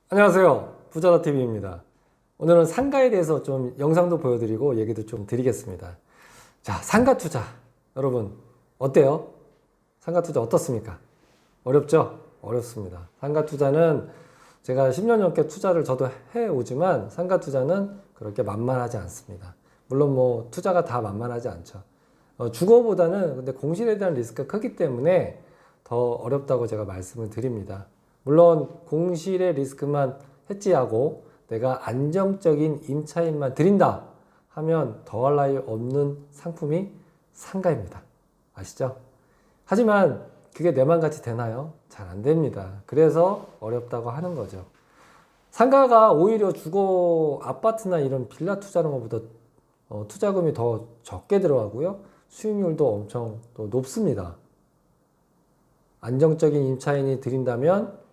안녕하세요. 부자다TV입니다. 오늘은 상가에 대해서 좀 영상도 보여드리고 얘기도 좀 드리겠습니다. 자, 상가 투자. 여러분, 어때요? 상가 투자 어떻습니까? 어렵죠? 어렵습니다. 상가 투자는 제가 10년 넘게 투자를 저도 해오지만 상가 투자는 그렇게 만만하지 않습니다. 물론 뭐 투자가 다 만만하지 않죠. 주거보다는 근데 공실에 대한 리스크가 크기 때문에 더 어렵다고 제가 말씀을 드립니다. 물론 공실의 리스크만 해지하고 내가 안정적인 임차인만 드린다 하면 더할 나위 없는 상품이 상가입니다. 아시죠? 하지만 그게 내 맘같이 되나요? 잘 안 됩니다. 그래서 어렵다고 하는 거죠. 상가가 오히려 주거 아파트나 이런 빌라 투자하는 것보다 투자금이 더 적게 들어가고요. 수익률도 엄청 또 높습니다. 안정적인 임차인이 들인다면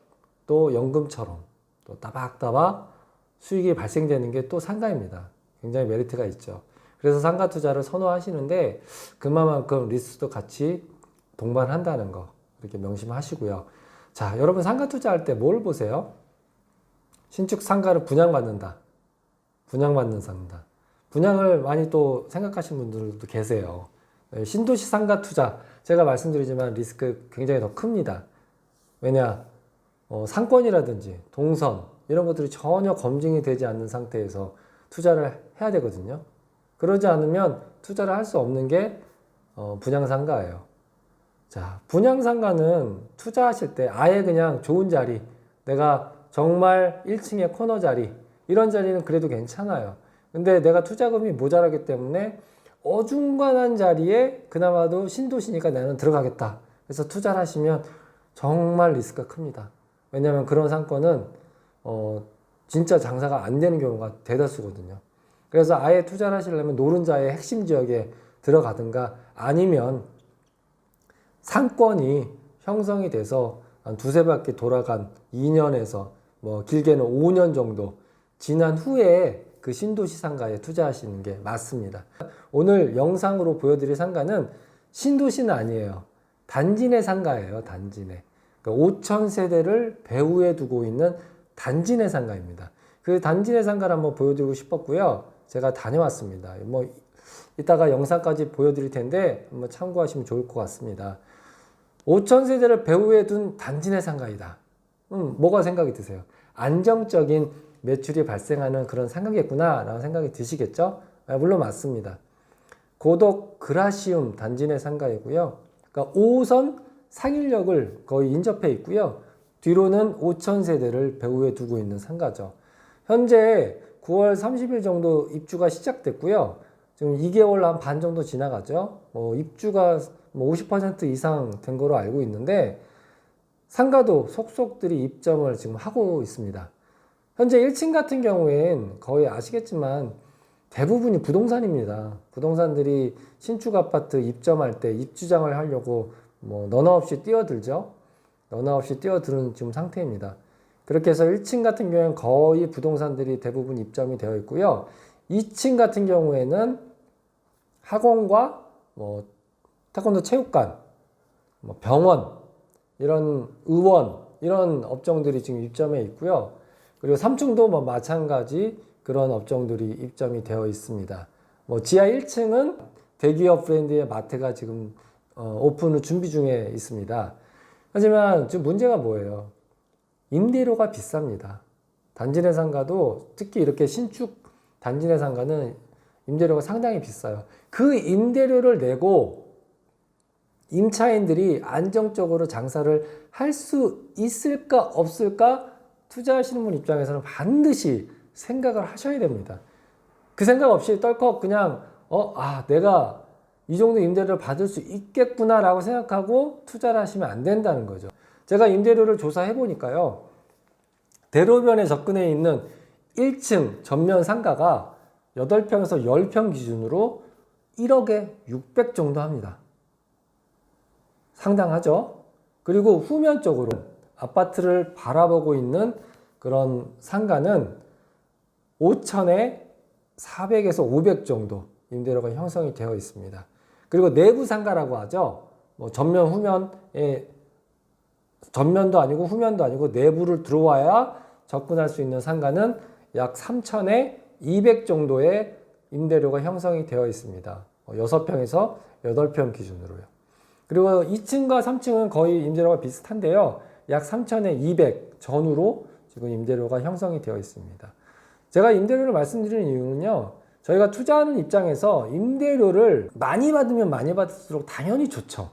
또 연금처럼 또 따박따박 수익이 발생되는 게 또 상가입니다. 굉장히 메리트가 있죠. 그래서 상가 투자를 선호하시는데 그만큼 리스크도 같이 동반한다는 거 이렇게 명심하시고요. 자, 여러분 상가 투자할 때 뭘 보세요? 신축 상가를 분양받는다. 분양받는 상가. 분양을 많이 또 생각하시는 분들도 계세요. 신도시 상가 투자 제가 말씀드리지만 리스크 굉장히 더 큽니다. 왜냐? 상권이라든지 동선 이런 것들이 전혀 검증이 되지 않는 상태에서 투자를 해야 되거든요. 그러지 않으면 투자를 할 수 없는 게 분양상가예요. 자, 분양상가는 투자하실 때 아예 그냥 좋은 자리, 내가 정말 1층의 코너 자리 이런 자리는 그래도 괜찮아요. 근데 내가 투자금이 모자라기 때문에 어중간한 자리에 그나마도 신도시니까 나는 들어가겠다. 그래서 투자를 하시면 정말 리스크가 큽니다. 왜냐하면 그런 상권은 진짜 장사가 안 되는 경우가 대다수거든요. 그래서 아예 투자를 하시려면 노른자의 핵심 지역에 들어가든가 아니면 상권이 형성이 돼서 한 두세 바퀴 돌아간 2년에서 뭐 길게는 5년 정도 지난 후에 그 신도시 상가에 투자하시는 게 맞습니다. 오늘 영상으로 보여드릴 상가는 신도시는 아니에요. 단지 내 상가예요. 단지 내. 5천 세대를 배후에 두고 있는 단지 내 상가입니다. 그 단지 내 상가를 한번 보여드리고 싶었고요. 제가 다녀왔습니다. 뭐 이따가 영상까지 보여드릴 텐데 한번 참고하시면 좋을 것 같습니다. 5천 세대를 배후에 둔 단지 내 상가이다. 뭐가 생각이 드세요? 안정적인 매출이 발생하는 그런 상가겠구나 라는 생각이 드시겠죠? 물론 맞습니다. 고덕 그라시움 단지 내 상가이고요. 그러니까 5호선 상일역을 거의 인접해 있고요. 뒤로는 5천 세대를 배후에 두고 있는 상가죠. 현재 9월 30일 정도 입주가 시작됐고요. 지금 2개월 한 반 정도 지나가죠. 입주가 50% 이상 된 거로 알고 있는데 상가도 속속들이 입점을 지금 하고 있습니다. 현재 1층 같은 경우엔 거의 아시겠지만 대부분이 부동산입니다. 부동산들이 신축 아파트 입점할 때 입주장을 하려고 너나 없이 뛰어들죠. 너나 없이 뛰어드는 지금 상태입니다. 그렇게 해서 1층 같은 경우에는 거의 부동산들이 대부분 입점이 되어 있고요. 2층 같은 경우에는 학원과 태권도 체육관, 병원, 이런 의원, 이런 업종들이 지금 입점해 있고요. 그리고 3층도 마찬가지 그런 업종들이 입점이 되어 있습니다. 지하 1층은 대기업 브랜드의 마트가 지금 오픈을 준비 중에 있습니다. 하지만 지금 문제가 뭐예요? 임대료가 비쌉니다. 단지 내 상가도 특히 이렇게 신축 단지 내 상가는 임대료가 상당히 비싸요. 그 임대료를 내고 임차인들이 안정적으로 장사를 할 수 있을까 없을까 투자하시는 분 입장에서는 반드시 생각을 하셔야 됩니다. 그 생각 없이 떨컥 그냥 내가 이 정도 임대료를 받을 수 있겠구나 라고 생각하고 투자를 하시면 안 된다는 거죠. 제가 임대료를 조사해 보니까요. 대로변에 접근해 있는 1층 전면 상가가 8평에서 10평 기준으로 1억에 600 정도 합니다. 상당하죠? 그리고 후면 쪽으로 아파트를 바라보고 있는 그런 상가는 5천에 400에서 500 정도 임대료가 형성이 되어 있습니다. 그리고 내부 상가라고 하죠. 전면, 후면에 전면도 아니고 후면도 아니고 내부를 들어와야 접근할 수 있는 상가는 약 3,000에 200 정도의 임대료가 형성이 되어 있습니다. 6평에서 8평 기준으로요. 그리고 2층과 3층은 거의 임대료가 비슷한데요. 약 3,000에 200 전후로 지금 임대료가 형성이 되어 있습니다. 제가 임대료를 말씀드리는 이유는요. 저희가 투자하는 입장에서 임대료를 많이 받으면 많이 받을수록 당연히 좋죠.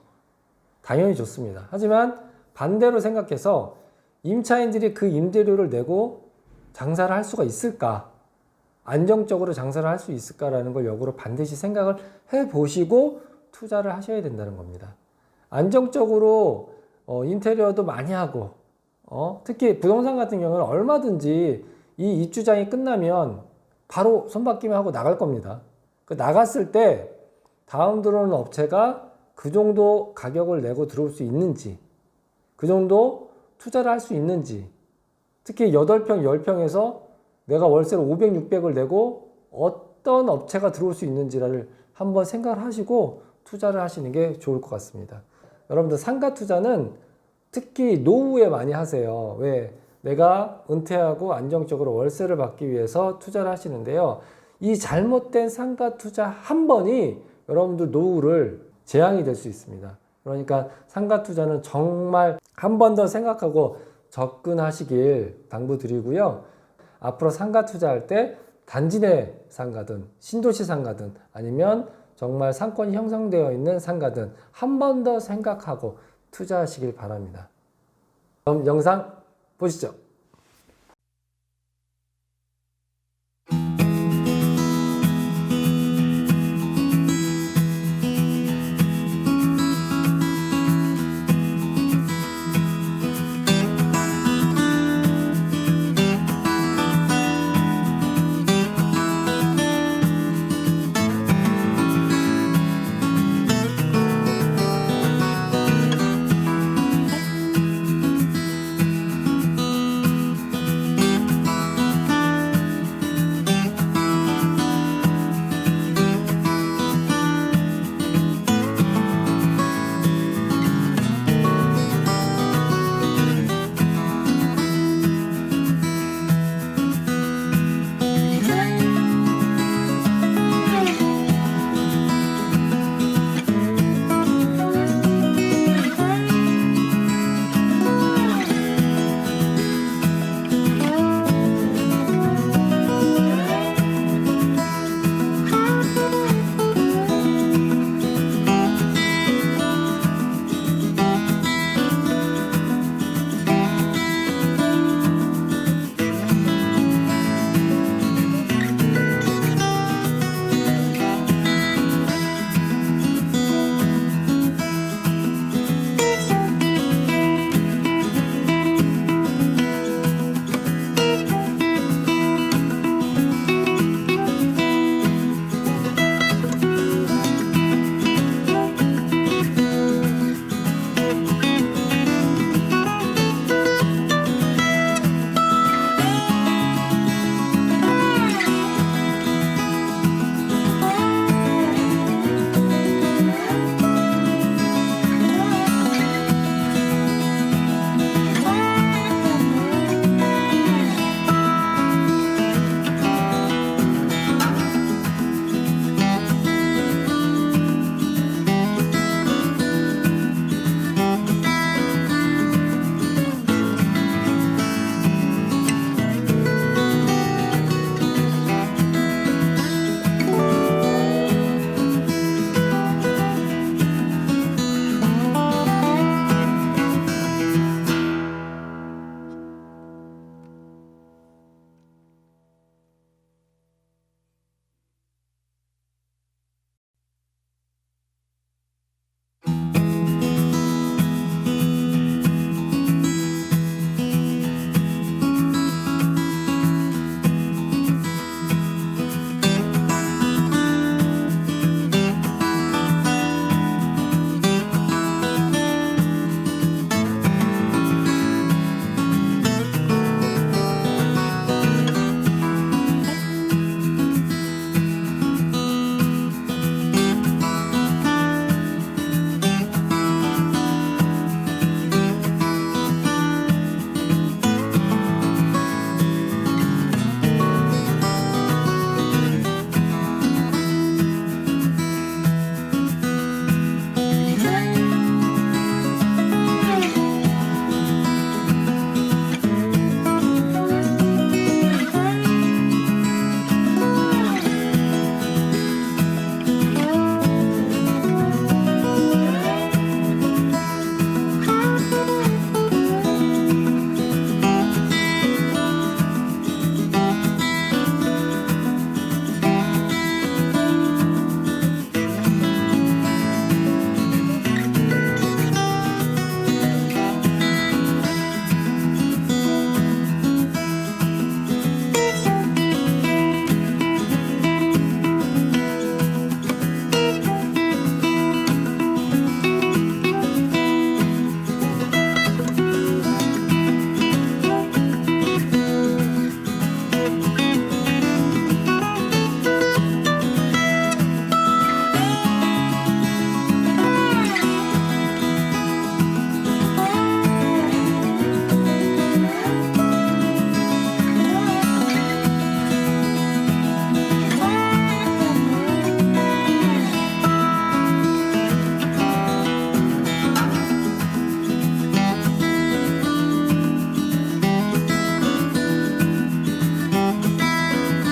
당연히 좋습니다. 하지만 반대로 생각해서 임차인들이 그 임대료를 내고 장사를 할 수가 있을까? 안정적으로 장사를 할 수 있을까라는 걸 역으로 반드시 생각을 해보시고 투자를 하셔야 된다는 겁니다. 안정적으로 인테리어도 많이 하고 특히 부동산 같은 경우는 얼마든지 이 입주장이 끝나면 바로 손바뀜 하고 나갈 겁니다. 그 나갔을 때 다음 들어오는 업체가 그 정도 가격을 내고 들어올 수 있는지, 그 정도 투자를 할 수 있는지, 특히 8평, 10평에서 내가 월세를 500, 600을 내고 어떤 업체가 들어올 수 있는지를 한번 생각을 하시고 투자를 하시는 게 좋을 것 같습니다. 여러분들 상가 투자는 특히 노후에 많이 하세요. 왜? 내가 은퇴하고 안정적으로 월세를 받기 위해서 투자를 하시는데요. 이 잘못된 상가 투자 한 번이 여러분들 노후를 재앙이 될 수 있습니다. 그러니까 상가 투자는 정말 한 번 더 생각하고 접근하시길 당부드리고요. 앞으로 상가 투자할 때 단지 내 상가든 신도시 상가든 아니면 정말 상권이 형성되어 있는 상가든 한 번 더 생각하고 투자하시길 바랍니다. 다음 영상 보시죠.